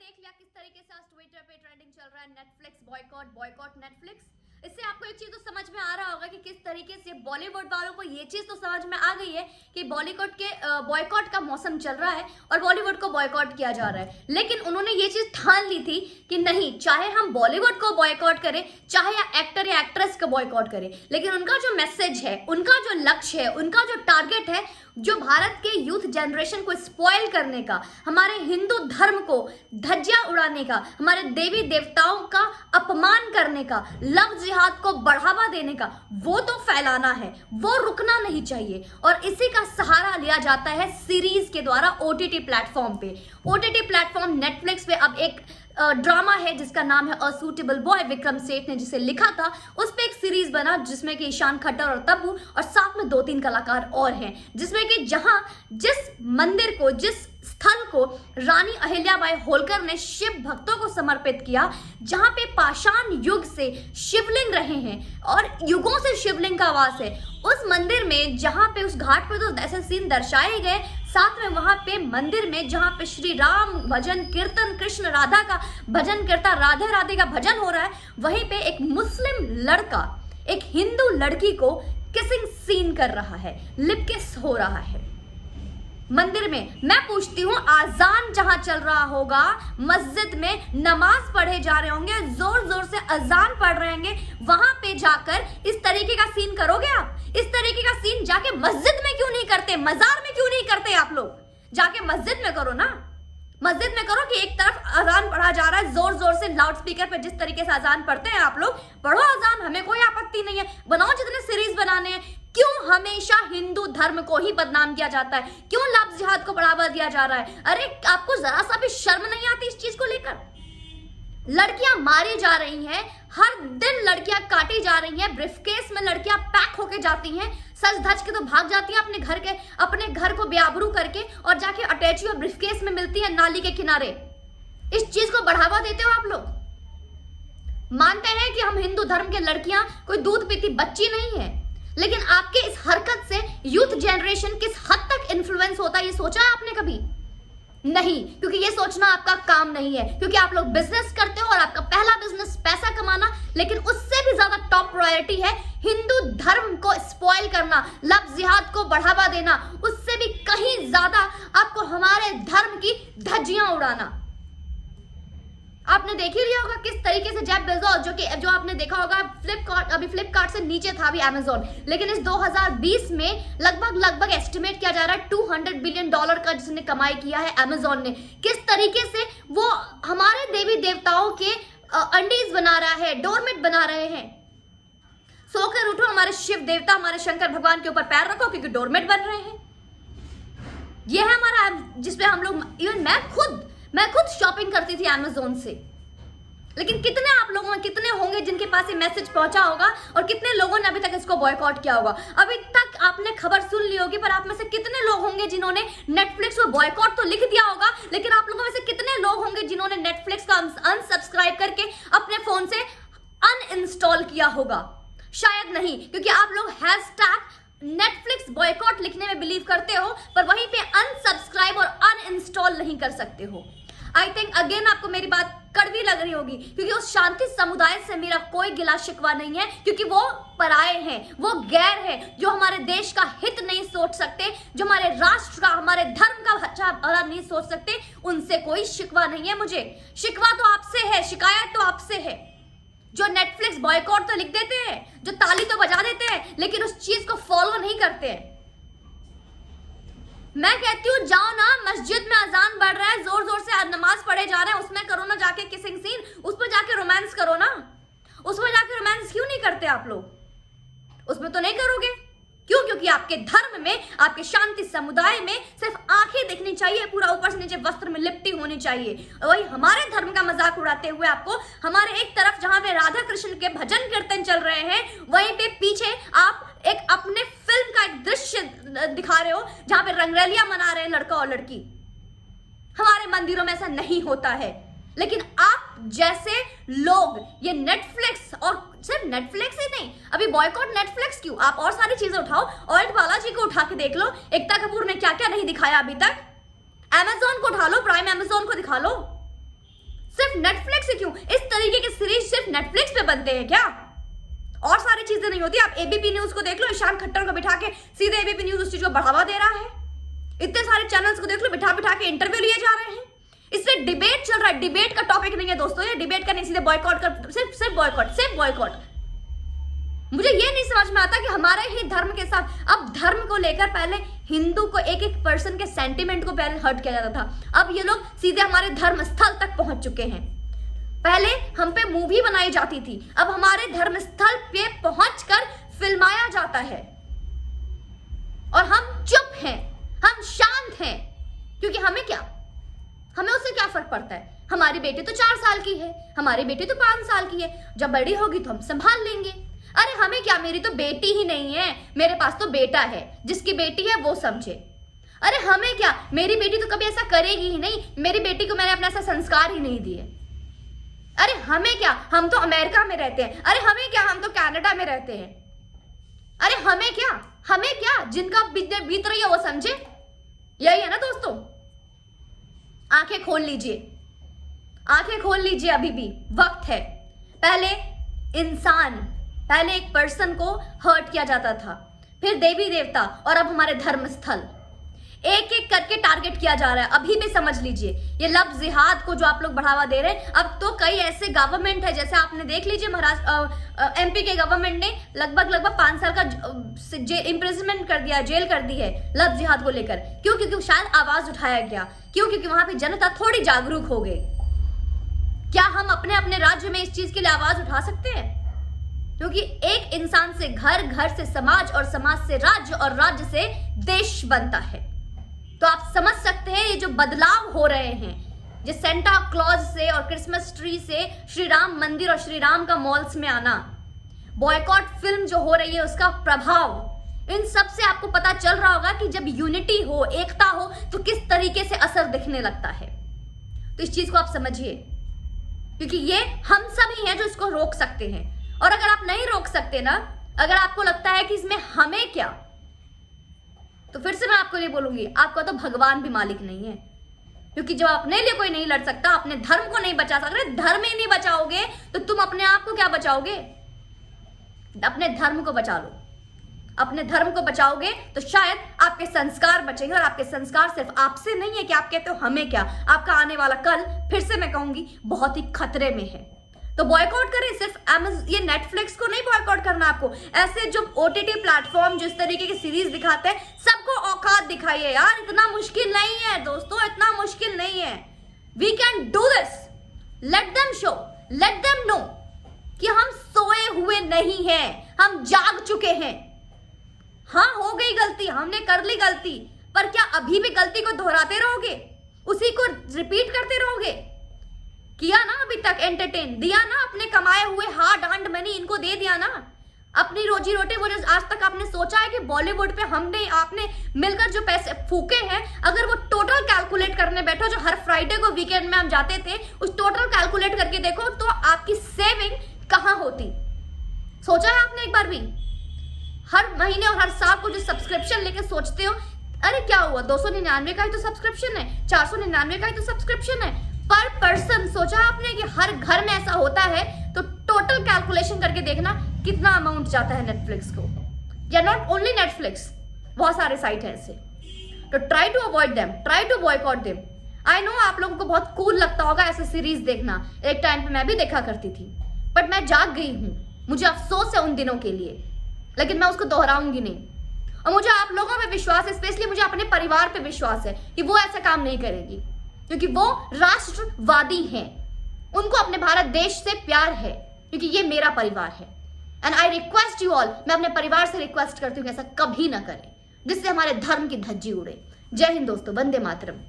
देख लिया किस तरीके से आज ट्विटर पे ट्रेंडिंग चल रहा है, नेटफ्लिक्स बॉयकॉट, बॉयकॉट नेटफ्लिक्स। इससे आपको एक चीज तो समझ में आ रहा होगा कि किस तरीके से बॉलीवुड वालों को ये चीज तो समझ में आ गई है कि बॉलीवुड के बॉयकॉट का मौसम चल रहा है और बॉलीवुड को बॉयकॉट किया जा रहा है। लेकिन उन्होंने ये चीज ठान ली थी कि नहीं, चाहे हम बॉलीवुड को बॉयकॉट करें, चाहे या एक्टर या एक्ट्रेस को बॉयकॉट करें, लेकिन उनका जो मैसेज है, उनका जो लक्ष्य है, उनका जो टारगेट है, जो भारत के यूथ जनरेशन को स्पॉइल करने का, हमारे हिंदू धर्म को धज्जियां उड़ाने का, हमारे देवी देवताओं का अपमान करने का, लव जिहाद को बढ़ावा देने का, वो तो फैलाना है, वो रुकना नहीं चाहिए। और इसी का सहारा लिया जाता है सीरीज के द्वारा ओटीटी प्लेटफॉर्म पे। ओटीटी प्लेटफॉर्म नेटफ्लिक्स पे अब एक ड्रामा है जिसका नाम है a suitable boy, Vikram Seth ने जिसे लिखा था, उस पे एक सीरीज बना जिसमें कि ईशान खट्टर और तब्बू और साथ में 2-3 कलाकार और हैं, जिसमें कि जहां जिस मंदिर को, जिस स्थल को रानी अहिल्याबाई होलकर ने शिव भक्तों को समर्पित किया, जहां पे पाषाण युग से शिवलिंग रहे हैं और युगों से शिवलिंग का वास है, उस मंदिर में जहां पे उस घाट पे तो ऐसे सीन दर्शाए गए, साथ में वहां पे मंदिर में जहां पे श्री राम भजन कीर्तन, कृष्ण राधा का भजन कीर्तन, राधे राधे का भजन हो रहा है, वहीं पे एक मुस्लिम लड़का एक हिंदू लड़की को किसिंग सीन कर रहा है, लिप किस हो रहा है मंदिर में। मैं पूछती हूँ, आजान जहां चल रहा होगा, मस्जिद में नमाज पढ़े जा रहे होंगे, जोर जोर से अजान पढ़ रहे होंगे, वहां पे जाकर इस तरीके का सीन करोगे आप? इस तरीके का सीन जाके मस्जिद में क्यों नहीं करते, मजार में क्यों नहीं करते आप लोग? जाके मस्जिद में करो ना, मस्जिद में करो कि एक तरफ अजान पढ़ा जा रहा है जोर जोर से लाउड स्पीकर पे, जिस तरीके से अजान पढ़ते हैं आप लोग, पढ़ो अजान, हमें कोई आपत्ति नहीं है, बनाओ जितने सीरीज बनाने हैं। क्यों हमेशा हिंदू धर्म को ही बदनाम किया जाता है? क्यों लव जिहाद को बढ़ावा दिया जा रहा है? अरे आपको जरा सा भी शर्म नहीं आती इस चीज को लेकर? लड़कियां मारी जा रही हैं, हर दिन लड़कियां काटी जा रही हैं, ब्रीफकेस में लड़कियां पैक होके जाती हैं, सज धज के तो भाग जाती हैं अपने घर को बेआबरू करके, और जाके अटैची और ब्रीफकेस में मिलती है नाली के किनारे। इस चीज को बढ़ावा देते हो आप लोग। मानते हैं कि हम हिंदू धर्म के लड़कियां कोई दूध पीती बच्ची नहीं है, लेकिन आपके इस हरकत से यूथ जनरेशन किस हद तक इन्फ्लुएंस होता है, ये सोचा है आपने कभी? नहीं, क्योंकि ये सोचना आपका काम नहीं है, क्योंकि आप लोग बिजनेस करते हो और आपका पहला बिजनेस पैसा कमाना, लेकिन उससे भी ज्यादा टॉप प्रायोरिटी है हिंदू धर्म को स्पॉइल करना, लव जिहाद को बढ़ावा देना, उससे भी कहीं ज्यादा आपको हमारे धर्म की धज्जियां उड़ाना। आपने देख ही लिया होगा किस तरीके से जेफ बेजोस, जो आपने देखा होगा फ्लिपकार्ट से नीचे था अभी अमेजोन, लेकिन इस 2020 में लगभग एस्टिमेट किया जा रहा है $200 बिलियन का जिसने कमाई किया है अमेजोन ने। किस तरीके से वो हमारे देवी देवताओं के अंडीज बना रहा है, डोरमेट बना रहे हैं। सोकर उठो, हमारे शिव देवता, हमारे शंकर भगवान के ऊपर पैर रखो, क्योंकि डोरमेट बन रहे हैं। यह है हमारा, जिसपे हम लोग, इवन मैं खुद शॉपिंग करती थी अमेजोन से। लेकिन कितने आप लोगों में, कितने होंगे जिनके पास ये मैसेज पहुंचा होगा, और कितने लोगों ने अभी तक इसको बॉयकॉट किया होगा? अभी तक आपने खबर सुन ली होगी, पर आप में से कितने लोग होंगे जिन्होंने नेटफ्लिक्स को बॉयकॉट तो लिख दिया होगा, लेकिन आप लोगों में से कितने लोग होंगे जिन्होंने नेटफ्लिक्स का अनसब्सक्राइब करके अपने फोन से अनइंस्टॉल किया होगा? शायद नहीं, क्योंकि आप लोग नेटफ्लिक्स बॉयकॉट लिखने में बिलीव करते हो, पर वहीं पे अनसब्सक्राइब और अनइंस्टॉल नहीं कर सकते हो। आई थिंक अगेन आपको मेरी बात कड़वी लग रही होगी, क्योंकि उस शांति समुदाय से मेरा कोई गिला शिकवा नहीं है, क्योंकि वो पराये हैं, वो गैर हैं, जो हमारे देश का हित नहीं सोच सकते, जो हमारे राष्ट्र का, हमारे धर्म का अच्छा भला नहीं सोच सकते, उनसे कोई शिकवा नहीं है मुझे। शिकवा तो आपसे है, शिकायत तो आपसे है, जो नेटफ्लिक्स बॉयकॉट तो लिख देते हैं, जो ताली तो बजा देते हैं, लेकिन उस चीज को फॉलो नहीं करते हैं। मैं कहती हूँ, जाओ ना, मस्जिद में अजान बढ़ रहा है, जोर जोर से नमाज पढ़े जा रहे हैं, उसमें करो ना जाके किसिंग सीन, उस पर जाके रोमांस करो ना। उसमें जाके रोमांस क्यों नहीं करते आप लोग? उसमें तो नहीं करोगे, क्यों? क्योंकि आपके धर्म में, आपके शांति समुदाय में सिर्फ आंखें दिखनी चाहिए, पूरा ऊपर से नीचे वस्त्र में लिपटी होनी चाहिए। वही हमारे धर्म का मजाक उड़ाते हुए आपको हमारे एक तरफ जहां पे राधा कृष्ण के भजन कीर्तन चल रहे हैं, वहीं पे पीछे आप एक अपने फिल्म का एक दृश्य दिखा रहे हो जहां पे रंगरलियां मना रहे हैं लड़का और लड़की। हमारे मंदिरों में ऐसा नहीं होता है, लेकिन आप जैसे लोग ये नेटफ्लिक्स, और सिर्फ नेटफ्लिक्स ही नहीं, अभी बॉयकॉट नेटफ्लिक्स क्यों, आप और सारी चीजें उठाओ, और बालाजी को उठा के देख लो, एकता कपूर ने क्या क्या नहीं दिखाया अभी तक। अमेजोन को उठा लो, प्राइम अमेजोन को दिखा लो, सिर्फ नेटफ्लिक्स से क्यों? इस तरीके के सीरीज सिर्फ नेटफ्लिक्स पे बनते हैं क्या? और सारी चीजें नहीं होती? आप एबीपी न्यूज को देख लो, ईशान खट्टर को बिठा के सीधे एबीपी न्यूज उस चीज को बढ़ावा दे रहा है। इतने सारे चैनल्स को देख लो, बिठा बिठा के इंटरव्यू लिए जा रहे हैं। इससे डिबेट चल रहा है। डिबेट का टॉपिक नहीं है दोस्तों, ये डिबेट का नहीं, सीधे बॉयकॉट कर, सिर्फ बॉयकॉट। मुझे ये नहीं समझ में आता कि हमारे ही धर्म के साथ, अब धर्म को लेकर पहले हिंदू को एक एक पर्सन के सेंटिमेंट को पहले हर्ट किया जाता था, अब ये लोग सीधे हमारे धर्म स्थल तक पहुंच चुके हैं। पहले हम पे मूवी बनाई जाती थी, अब हमारे धर्म स्थल पे पहुंचकर फिल्माया जाता है और हम चुप हैं, हम शांत हैं, क्योंकि हमें क्या, हमें उससे क्या फर्क पड़ता है? हमारी बेटी तो 4 साल की है, हमारी बेटी तो 5 साल की है, जब बड़ी होगी तो हम संभाल लेंगे। अरे हमें क्या, मेरी तो बेटी ही नहीं है, मेरे पास तो बेटा है, जिसकी बेटी है वो समझे। अरे हमें क्या, मेरी बेटी तो कभी ऐसा करेगी ही नहीं, मेरी बेटी को मैंने अपना ऐसा संस्कार ही नहीं दिए। अरे हमें क्या, हम तो अमेरिका में रहते हैं। अरे हमें क्या, हम तो कनाडा में रहते हैं। अरे हमें क्या, जिनका बीत रही है वो समझे। यही है ना दोस्तों। आंखें खोल लीजिए, अभी भी वक्त है। पहले एक पर्सन को हर्ट किया जाता था, फिर देवी देवता, और अब हमारे धर्म स्थल एक एक करके टारगेट किया जा रहा है। अभी भी समझ लीजिए, ये लव जिहाद को जो आप लोग बढ़ावा दे रहे हैं, अब तो कई ऐसे गवर्नमेंट है, जैसे आपने देख लीजिए महाराष्ट्र एमपी के गवर्नमेंट ने लगभग 5 साल का इम्प्रिजनमेंट कर दिया, जेल कर दी है लव जिहाद को लेकर। क्यों? क्योंकि शायद आवाज उठाया गया। क्यों? क्योंकि वहां पे जनता थोड़ी जागरूक हो गई। क्या हम अपने राज्य में इस चीज के लिए आवाज उठा सकते हैं? क्योंकि एक इंसान से घर, घर से समाज, और समाज से राज्य, और राज्य से देश बनता है। तो आप समझ सकते हैं ये जो बदलाव हो रहे हैं, जो सेंटा क्लॉज से और क्रिसमस ट्री से श्री राम मंदिर और श्री राम का मॉल्स में आना, बॉयकॉट फिल्म जो हो रही है उसका प्रभाव, इन सब से आपको पता चल रहा होगा कि जब यूनिटी हो, एकता हो, तो किस तरीके से असर दिखने लगता है। तो इस चीज को आप समझिए, क्योंकि ये हम सब ही हैं जो इसको रोक सकते हैं। और अगर आप नहीं रोक सकते ना, अगर आपको लगता है कि इसमें हमें क्या, तो फिर से मैं आपको ये बोलूंगी, आपका तो भगवान भी मालिक नहीं है। क्योंकि जब अपने लिए कोई नहीं लड़ सकता, अपने धर्म को नहीं बचा सकते, धर्म ही नहीं बचाओगे तो तुम अपने आप को क्या बचाओगे? अपने धर्म को बचा लो। अपने धर्म को बचाओगे तो शायद आपके संस्कार बचेंगे, और आपके संस्कार सिर्फ आपसे नहीं है कि आप कहते हो हमें क्या, आपका आने वाला कल, फिर से मैं कहूंगी, बहुत ही खतरे में है। तो बॉयकॉट करें। सिर्फ ये नेटफ्लिक्स को नहीं बॉयकॉट करना आपको, ऐसे जो ओटीटी प्लेटफॉर्म जो इस तरीके की सीरीज दिखाते हैं, सबको औकात दिखाइए यार। इतना मुश्किल नहीं है दोस्तों, इतना मुश्किल नहीं है। We can do this. Let them show, let them know कि हम सोए हुए नहीं हैं, हम जाग चुके हैं। हाँ, हो गई गलती, हमने कर ली गलती, पर क्या अभी भी गलती को दोहराते रहोगे? उसी को रिपीट करते रहोगे? किया ना अभी तक एंटरटेन, दिया ना अपने कमाए हुए हार्ड अर्न्ड मनी, इनको दे दिया ना अपनी रोजी रोटी। वो जो आज तक आपने सोचा है कि बॉलीवुड पे हमने आपने मिलकर जो पैसे फूके हैं, अगर वो टोटल कैलकुलेट करने बैठो, जो हर फ्राइडे को वीकेंड में हम जाते थे, उस टोटल कैलकुलेट करके देखो तो आपकी सेविंग कहाँ होती? सोचा है आपने एक बार भी? हर महीने और हर साल को जो सब्सक्रिप्शन लेके सोचते हो, अरे क्या हुआ, 299 का ही तो सब्सक्रिप्शन है, 499 का ही तो सब्सक्रिप्शन है पर पर्सन। सोचा आपने कि हर घर में ऐसा होता है? तो टोटल कैलकुलेशन करके देखना कितना अमाउंट जाता है नेटफ्लिक्स को। या नॉट ओनली नेटफ्लिक्स, बहुत सारे साइट है ऐसे। तो try to avoid them, try to boycott them. I know आप लोगों को बहुत कूल लगता होगा ऐसे सीरीज देखना, एक टाइम पे मैं भी देखा करती थी, बट मैं जाग गई हूं, मुझे अफसोस है उन दिनों के लिए, लेकिन मैं उसको दोहराऊंगी नहीं। और मुझे आप लोगों पे विश्वास है, स्पेशली मुझे अपने परिवार पे विश्वास है कि वो ऐसा काम नहीं करेगी, क्योंकि वो राष्ट्रवादी हैं, उनको अपने भारत देश से प्यार है, क्योंकि ये मेरा परिवार है। And I request you all, मैं अपने परिवार से रिक्वेस्ट करती हूँ कि ऐसा कभी ना करें, जिससे हमारे धर्म की धज्जी उड़े। जय हिंद दोस्तों, वंदे मातरम।